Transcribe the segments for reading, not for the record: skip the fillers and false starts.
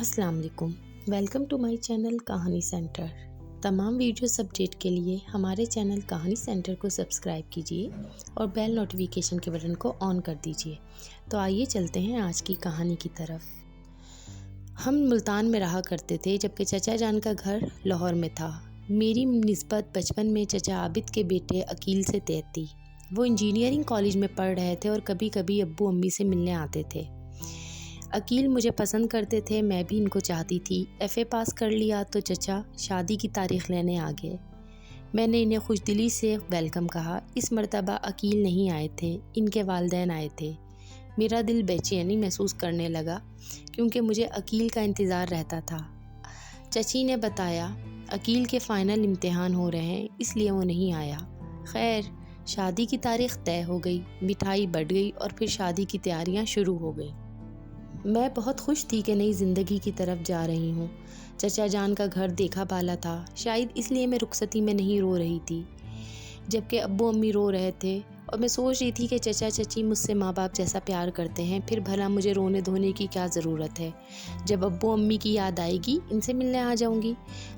السلام علیکم، welcome to my channel کہانی سینٹر۔ تمام ویڈیوز اپڈیٹ کے لیے ہمارے چینل کہانی سینٹر کو سبسکرائب کیجیے اور بیل نوٹیفیکیشن کے بٹن کو آن کر دیجیے۔ تو آئیے چلتے ہیں آج کی کہانی کی طرف۔ ہم ملتان میں رہا کرتے تھے جبکہ چچا جان کا گھر لاہور میں تھا۔ میری نسبت بچپن میں چچا عابد کے بیٹے عقیل سے طے تھی۔ وہ انجینئرنگ کالج میں پڑھ رہے تھے اور کبھی کبھی ابو امی سے ملنے آتے تھے۔ عقیل مجھے پسند کرتے تھے، میں بھی ان کو چاہتی تھی۔ ایف اے پاس کر لیا تو چچا شادی کی تاریخ لینے آ گئے۔ میں نے انہیں خوش دلی سے ویلکم کہا۔ اس مرتبہ عقیل نہیں آئے تھے، ان کے والدین آئے تھے۔ میرا دل بے چینی محسوس کرنے لگا کیونکہ مجھے عقیل کا انتظار رہتا تھا۔ چچی نے بتایا عقیل کے فائنل امتحان ہو رہے ہیں اس لیے وہ نہیں آیا۔ خیر، شادی کی تاریخ طے ہو گئی، مٹھائی بٹ گئی اور پھر شادی کی تیاریاں شروع ہو گئیں۔ میں بہت خوش تھی کہ نئی زندگی کی طرف جا رہی ہوں۔ چچا جان کا گھر دیکھا بالا تھا، شاید اس لیے میں رخصتی میں نہیں رو رہی تھی جبکہ ابو امی رو رہے تھے، اور میں سوچ رہی تھی کہ چچا چچی مجھ سے ماں باپ جیسا پیار کرتے ہیں، پھر بھلا مجھے رونے دھونے کی کیا ضرورت ہے۔ جب ابو امی کی یاد آئے گی ان سے ملنے آ جاؤں گی۔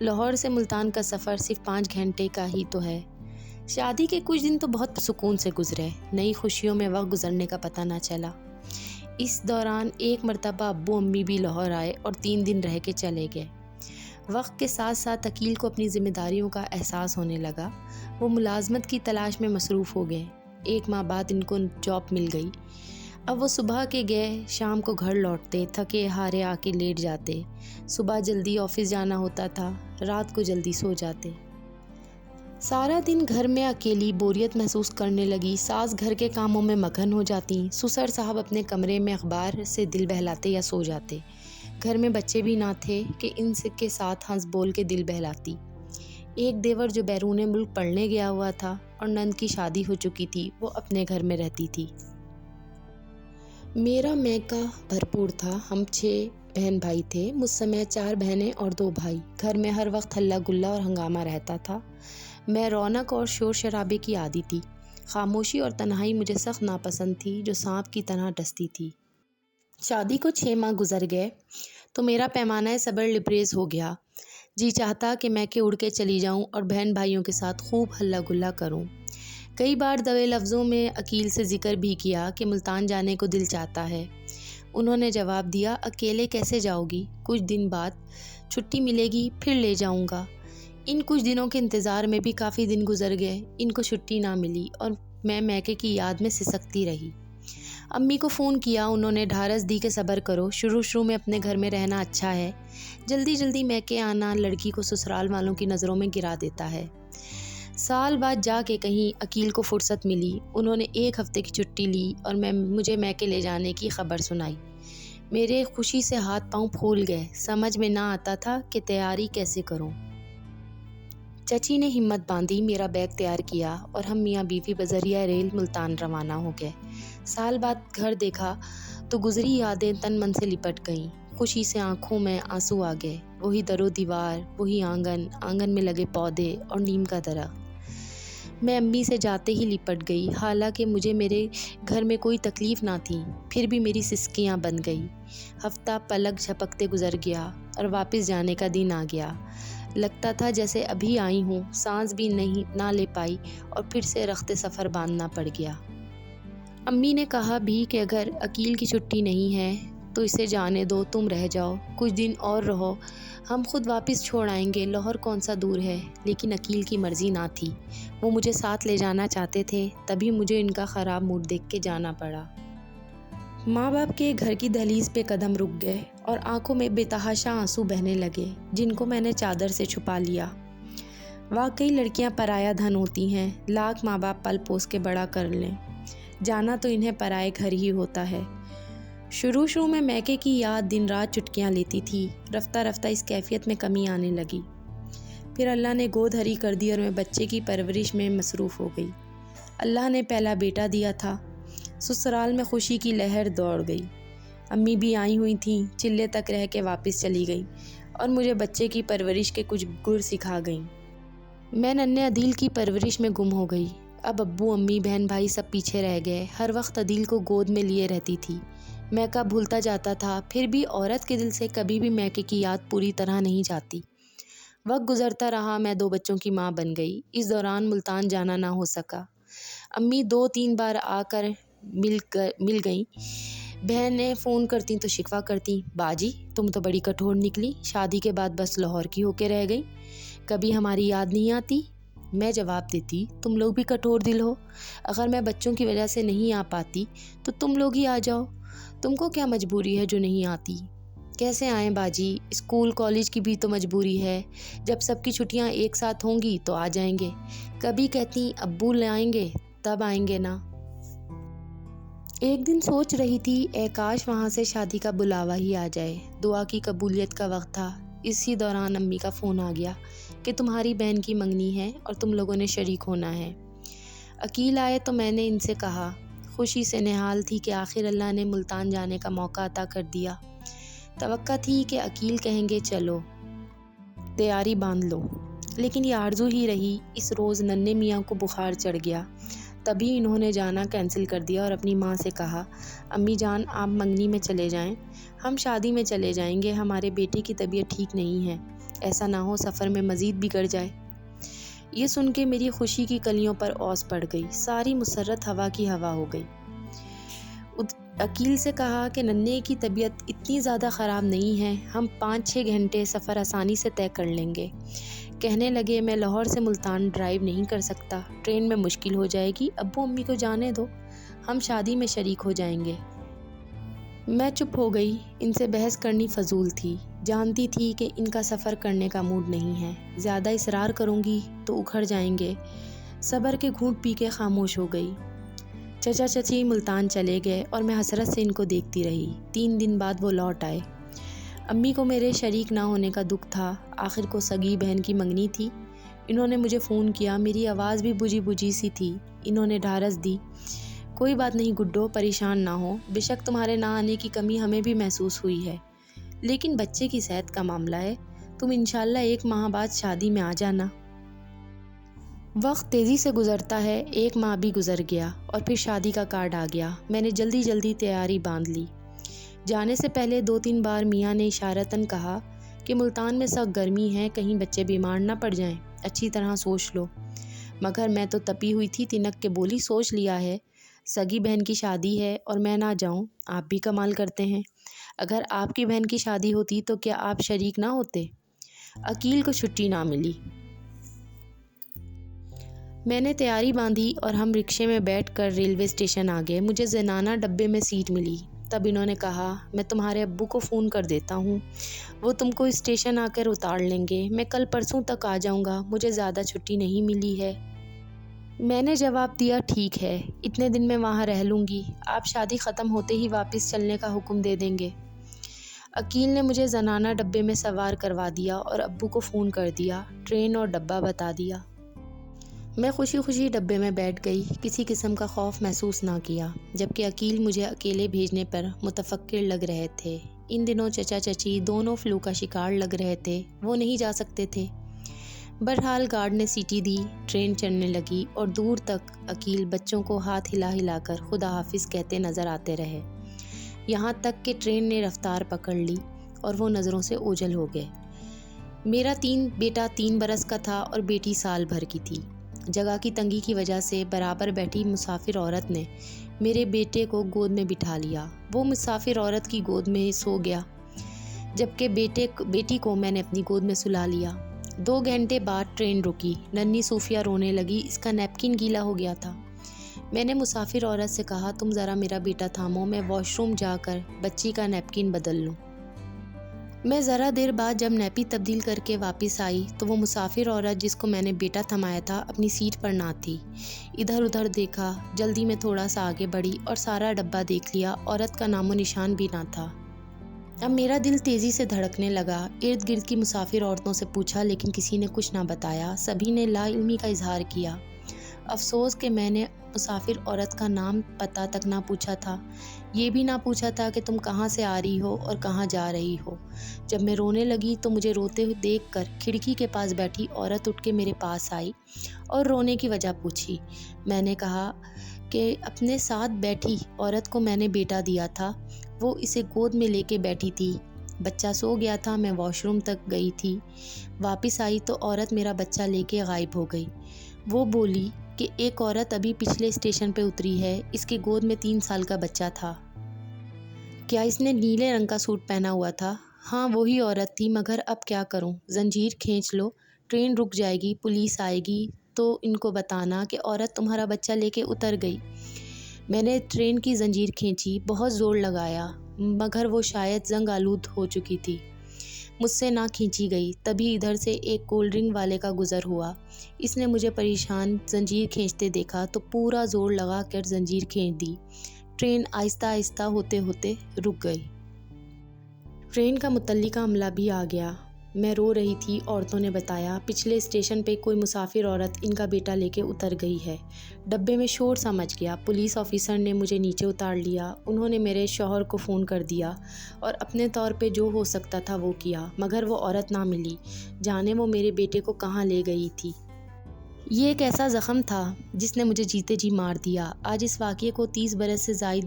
لاہور سے ملتان کا سفر صرف 5 گھنٹے کا ہی تو ہے۔ شادی کے کچھ دن تو بہت سکون سے گزرے، نئی خوشیوں میں وقت گزرنے کا پتہ نہ چلا۔ اس دوران ایک مرتبہ ابو امی بھی لاہور آئے اور 3 دن رہ کے چلے گئے۔ وقت کے ساتھ ساتھ عقیل کو اپنی ذمہ داریوں کا احساس ہونے لگا۔ وہ ملازمت کی تلاش میں مصروف ہو گئے۔ 1 ماہ بعد ان کو جاب مل گئی۔ اب وہ صبح کے گئے، شام کو گھر لوٹتے، تھکے ہارے آ کے لیٹ جاتے۔ صبح جلدی آفس جانا ہوتا تھا، رات کو جلدی سو جاتے۔ سارا دن گھر میں اکیلی بوریت محسوس کرنے لگی۔ ساس گھر کے کاموں میں مگن ہو جاتی، سسر صاحب اپنے کمرے میں اخبار سے دل بہلاتے یا سو جاتے۔ گھر میں بچے بھی نہ تھے کہ ان کے ساتھ ہنس بول کے دل بہلاتی۔ ایک دیور جو بیرون ملک پڑھنے گیا ہوا تھا اور نند کی شادی ہو چکی تھی، وہ اپنے گھر میں رہتی تھی۔ میرا میکہ بھرپور تھا۔ ہم 6 بہن بھائی تھے، مجھ سمیت 4 بہنیں اور 2 بھائی۔ گھر میں ہر وقت ہلا گلا اور ہنگامہ رہتا تھا۔ میں رونق اور شور شرابے کی عادی تھی۔ خاموشی اور تنہائی مجھے سخت ناپسند تھی جو سانپ کی طرح ڈستی تھی۔ شادی کو 6 ماہ گزر گئے تو میرا پیمانہ صبر لبریز ہو گیا۔ جی چاہتا کہ میں اڑ کے چلی جاؤں اور بہن بھائیوں کے ساتھ خوب ہلا گلا کروں۔ کئی بار دبے لفظوں میں عقیل سے ذکر بھی کیا کہ ملتان جانے کو دل چاہتا ہے۔ انہوں نے جواب دیا اکیلے کیسے جاؤ گی، کچھ دن بعد چھٹی ملے گی پھر لے جاؤں گا۔ ان کچھ دنوں کے انتظار میں بھی کافی دن گزر گئے، ان کو چھٹی نہ ملی اور میں میکے کی یاد میں سسکتی رہی۔ امی کو فون کیا، انہوں نے ڈھارس دی کہ صبر کرو، شروع میں اپنے گھر میں رہنا اچھا ہے، جلدی میکے آنا لڑکی کو سسرال والوں کی نظروں میں گرا دیتا ہے۔ سال بعد جا کے کہیں عقیل کو فرصت ملی، انہوں نے 1 ہفتے کی چھٹی لی اور مجھے میکے لے جانے کی خبر سنائی۔ میرے خوشی سے ہاتھ پاؤں پھول گئے، سمجھ میں نہ آتا تھا کہ تیاری کیسے کروں۔ چچی نے ہمت باندھی، میرا بیگ تیار کیا اور ہم میاں بیوی بذریعہ ریل ملتان روانہ ہو گئے۔ سال بعد گھر دیکھا تو گزری یادیں تن من سے لپٹ گئیں۔ خوشی سے آنکھوں میں آنسو آ گئے۔ وہی در و دیوار، وہی آنگن میں لگے پودے اور نیم کا درخت۔ میں امی سے جاتے ہی لپٹ گئی، حالانکہ مجھے میرے گھر میں کوئی تکلیف نہ تھی، پھر بھی میری سسکیاں بن گئی۔ ہفتہ پلک جھپکتے گزر گیا اور واپس جانے کا دن آ گیا۔ لگتا تھا جیسے ابھی آئی ہوں، سانس بھی نہ لے پائی اور پھر سے رخت سفر باندھنا پڑ گیا۔ امی نے کہا بھی کہ اگر عقیل کی چھٹی نہیں ہے تو اسے جانے دو، تم رہ جاؤ، کچھ دن اور رہو، ہم خود واپس چھوڑ آئیں گے، لاہور کون سا دور ہے۔ لیکن عقیل کی مرضی نہ تھی، وہ مجھے ساتھ لے جانا چاہتے تھے، تبھی مجھے ان کا خراب موڈ دیکھ کے جانا پڑا۔ ماں باپ کے گھر کی دہلیز پہ قدم رک گئے اور آنکھوں میں بے تحاشا آنسو بہنے لگے جن کو میں نے چادر سے چھپا لیا۔ واقعی لڑکیاں پرایا دھن ہوتی ہیں، لاکھ ماں باپ پل پوس کے بڑا کر لیں، جانا تو انہیں پرائے گھر ہی ہوتا ہے۔ شروع میں میکے کی یاد دن رات چٹکیاں لیتی تھی، رفتہ رفتہ اس کیفیت میں کمی آنے لگی۔ پھر اللہ نے گود ہری کر دی اور میں بچے کی پرورش میں مصروف ہو گئی۔ اللہ نے پہلا بیٹا دیا تھا۔ سسرال میں خوشی کی لہر دوڑ گئی۔ امی بھی آئی ہوئی تھیں، چلے تک رہ کے واپس چلی گئیں اور مجھے بچے کی پرورش کے کچھ گر سکھا گئیں۔ میں ننھے عدیل کی پرورش میں گم ہو گئی۔ اب ابو امی بہن بھائی سب پیچھے رہ گئے۔ ہر وقت عدیل کو گود میں لیے رہتی تھی۔ میکہ بھولتا جاتا تھا، پھر بھی عورت کے دل سے کبھی بھی میکے کی یاد پوری طرح نہیں جاتی۔ وقت گزرتا رہا، میں 2 بچوں کی ماں بن گئی۔ اس دوران ملتان جانا نہ ہو سکا۔ امی 2-3 بار آ کر مل گئیں۔ بہنیں فون کرتیں تو شکوہ کرتیں، باجی تم تو بڑی کٹھور نکلی، شادی کے بعد بس لاہور کی ہو کے رہ گئی، کبھی ہماری یاد نہیں آتی؟ میں جواب دیتی، تم لوگ بھی کٹھور دل ہو، اگر میں بچوں کی وجہ سے نہیں آ پاتی تو تم لوگ ہی آ جاؤ، تم کو کیا مجبوری ہے جو نہیں آتی؟ کیسے آئیں باجی، اسکول کالج کی بھی تو مجبوری ہے، جب سب کی چھٹیاں ایک ساتھ ہوں گی تو آ جائیں گے، کبھی کہتی ابو لائیں گے تب آئیں گے نا۔ ایک دن سوچ رہی تھی، اے کاش وہاں سے شادی کا بلاوا ہی آ جائے، دعا کی قبولیت کا وقت تھا۔ اسی دوران امی کا فون آ گیا کہ تمہاری بہن کی منگنی ہے اور تم لوگوں نے شریک ہونا ہے۔ عقیل آئے تو میں نے ان سے کہا، خوشی سے نہال تھی کہ آخر اللہ نے ملتان جانے کا موقع عطا کر دیا۔ توقع تھی کہ عقیل کہیں گے چلو، تیاری باندھ لو، لیکن یہ آرزو ہی رہی۔ اس روز ننھے میاں کو بخار چڑھ گیا، تبھی انہوں نے جانا کینسل کر دیا اور اپنی ماں سے کہا، امی جان آپ منگنی میں چلے جائیں، ہم شادی میں چلے جائیں گے، ہمارے بیٹے کی طبیعت ٹھیک نہیں ہے، ایسا نہ ہو سفر میں مزید بگڑ جائے۔ یہ سن کے میری خوشی کی کلیوں پر اوس پڑ گئی، ساری مسرت ہوا کی ہوا ہو گئی۔ عقیل سے کہا کہ ننھے کی طبیعت اتنی زیادہ خراب نہیں ہے، ہم 5-6 گھنٹے سفر آسانی سے طے کر لیں گے۔ کہنے لگے، میں لاہور سے ملتان ڈرائیو نہیں کر سکتا، ٹرین میں مشکل ہو جائے گی، ابو امی کو جانے دو، ہم شادی میں شریک ہو جائیں گے۔ میں چپ ہو گئی، ان سے بحث کرنی فضول تھی، جانتی تھی کہ ان کا سفر کرنے کا موڈ نہیں ہے، زیادہ اصرار کروں گی تو اکھڑ جائیں گے۔ صبر کے گھونٹ پی کے خاموش ہو گئی۔ چچا چچی ملتان چلے گئے اور میں حسرت سے ان کو دیکھتی رہی۔ 3 دن بعد وہ لوٹ آئے۔ امی کو میرے شریک نہ ہونے کا دکھ تھا، آخر کو سگی بہن کی منگنی تھی۔ انہوں نے مجھے فون کیا، میری آواز بھی بجھی بجھی سی تھی۔ انہوں نے ڈھارس دی، کوئی بات نہیں گڈو، پریشان نہ ہو، بے شک تمہارے نہ آنے کی کمی ہمیں بھی محسوس ہوئی ہے، لیکن بچے کی صحت کا معاملہ ہے، تم انشاءاللہ 1 ماہ بعد شادی میں آ جانا۔ وقت تیزی سے گزرتا ہے، 1 ماہ بھی گزر گیا اور پھر شادی کا کارڈ آ گیا۔ میں نے جلدی جلدی تیاری باندھ لی۔ جانے سے پہلے 2-3 بار میاں نے اشارتاً کہا کہ ملتان میں سخت گرمی ہے، کہیں بچے بیمار نہ پڑ جائیں، اچھی طرح سوچ لو۔ مگر میں تو تپی ہوئی تھی، تنک کے بولی، سوچ لیا ہے، سگی بہن کی شادی ہے اور میں نہ جاؤں، آپ بھی کمال کرتے ہیں، اگر آپ کی بہن کی شادی ہوتی تو کیا آپ شریک نہ ہوتے؟ عقیل کو چھٹی نہ ملی۔ میں نے تیاری باندھی اور ہم رکشے میں بیٹھ کر ریلوے اسٹیشن آ گئے۔ مجھے زنانہ ڈبے میں سیٹ ملی۔ تب انہوں نے کہا، میں تمہارے ابو کو فون کر دیتا ہوں، وہ تم کو اسٹیشن آ کر اتار لیں گے، میں کل پرسوں تک آ جاؤں گا، مجھے زیادہ چھٹی نہیں ملی ہے۔ میں نے جواب دیا، ٹھیک ہے، اتنے دن میں وہاں رہ لوں گی، آپ شادی ختم ہوتے ہی واپس چلنے کا حکم دے دیں گے۔ عقیل نے مجھے زنانہ ڈبے میں سوار کروا دیا اور ابو کو فون کر دیا، ٹرین اور ڈبہ بتا دیا۔ میں خوشی خوشی ڈبے میں بیٹھ گئی، کسی قسم کا خوف محسوس نہ کیا، جبکہ عقیل مجھے اکیلے بھیجنے پر متفکر لگ رہے تھے۔ ان دنوں چچا چچی دونوں فلو کا شکار لگ رہے تھے، وہ نہیں جا سکتے تھے۔ بہرحال گارڈ نے سیٹی دی، ٹرین چلنے لگی اور دور تک عقیل بچوں کو ہاتھ ہلا ہلا کر خدا حافظ کہتے نظر آتے رہے، یہاں تک کہ ٹرین نے رفتار پکڑ لی اور وہ نظروں سے اوجھل ہو گئے۔ میرا بیٹا 3 برس کا تھا اور بیٹی سال بھر کی تھی۔ جگہ کی تنگی کی وجہ سے برابر بیٹھی مسافر عورت نے میرے بیٹے کو گود میں بٹھا لیا، وہ مسافر عورت کی گود میں سو گیا، جبکہ بیٹی کو میں نے اپنی گود میں سلا لیا۔ 2 گھنٹے بعد ٹرین رکی، ننھی صوفیہ رونے لگی، اس کا نیپکن گیلا ہو گیا تھا۔ میں نے مسافر عورت سے کہا، تم ذرا میرا بیٹا تھامو، میں واش روم جا کر بچی کا نیپکن بدل لوں۔ میں ذرا دیر بعد جب نیپی تبدیل کر کے واپس آئی تو وہ مسافر عورت جس کو میں نے بیٹا تھمایا تھا اپنی سیٹ پر نہ تھی۔ ادھر ادھر دیکھا، جلدی میں تھوڑا سا آگے بڑھی اور سارا ڈبہ دیکھ لیا، عورت کا نام و نشان بھی نہ تھا۔ اب میرا دل تیزی سے دھڑکنے لگا، ارد گرد کی مسافر عورتوں سے پوچھا لیکن کسی نے کچھ نہ بتایا، سبھی نے لا علمی کا اظہار کیا۔ افسوس کہ میں نے مسافر عورت کا نام پتہ تک نہ پوچھا تھا، یہ بھی نہ پوچھا تھا کہ تم کہاں سے آ رہی ہو اور کہاں جا رہی ہو۔ جب میں رونے لگی تو مجھے روتے ہوئے دیکھ کر کھڑکی کے پاس بیٹھی عورت اٹھ کے میرے پاس آئی اور رونے کی وجہ پوچھی۔ میں نے کہا کہ اپنے ساتھ بیٹھی عورت کو میں نے بیٹا دیا تھا، وہ اسے گود میں لے کے بیٹھی تھی۔ بچہ سو گیا تھا۔ میں واش روم تک گئی تھی، واپس آئی تو عورت میرا بچہ لے کے غائب ہو گئی۔ وہ بولی کہ ایک عورت ابھی پچھلے اسٹیشن پہ اتری ہے، اس کے گود میں 3 سال کا بچہ تھا۔ کیا اس نے نیلے رنگ کا سوٹ پہنا ہوا تھا؟ ہاں وہی عورت تھی، مگر اب کیا کروں؟ زنجیر کھینچ لو، ٹرین رک جائے گی، پولیس آئے گی تو ان کو بتانا کہ عورت تمہارا بچہ لے کے اتر گئی۔ میں نے ٹرین کی زنجیر کھینچی، بہت زور لگایا، مگر وہ شاید زنگ آلود ہو چکی تھی، مجھ سے نہ کھینچی گئی۔ تبھی ادھر سے ایک کولڈ ڈرنک والے کا گزر ہوا۔ اس نے مجھے پریشان زنجیر کھینچتے دیکھا تو پورا زور لگا کر زنجیر کھینچ دی۔ ٹرین آہستہ آہستہ ہوتے ہوتے رک گئی۔ ٹرین کا متعلقہ عملہ بھی آ گیا۔ میں رو رہی تھی۔ عورتوں نے بتایا پچھلے اسٹیشن پہ کوئی مسافر عورت ان کا بیٹا لے کے اتر گئی ہے۔ ڈبے میں شور سا مچ گیا۔ پولیس آفیسر نے مجھے نیچے اتار لیا۔ انہوں نے میرے شوہر کو فون کر دیا اور اپنے طور پہ جو ہو سکتا تھا وہ کیا، مگر وہ عورت نہ ملی۔ جانے وہ میرے بیٹے کو کہاں لے گئی تھی۔ یہ ایک ایسا زخم تھا جس نے مجھے جیتے جی مار دیا۔ آج اس واقعے کو 30 برس سے زائد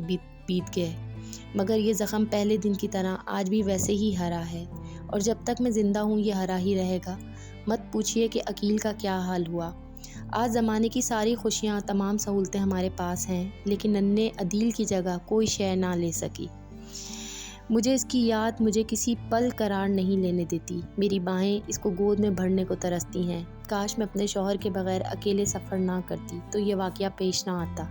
بیت گئے، مگر یہ زخم پہلے دن کی طرح آج بھی ویسے ہی ہرا ہے، اور جب تک میں زندہ ہوں یہ ہرا ہی رہے گا۔ مت پوچھئے کہ عقیل کا کیا حال ہوا۔ آج زمانے کی ساری خوشیاں، تمام سہولتیں ہمارے پاس ہیں، لیکن ننھے عدیل کی جگہ کوئی شے نہ لے سکی۔ مجھے اس کی یاد مجھے کسی پل قرار نہیں لینے دیتی۔ میری باہیں اس کو گود میں بھرنے کو ترستی ہیں۔ کاش میں اپنے شوہر کے بغیر اکیلے سفر نہ کرتی تو یہ واقعہ پیش نہ آتا۔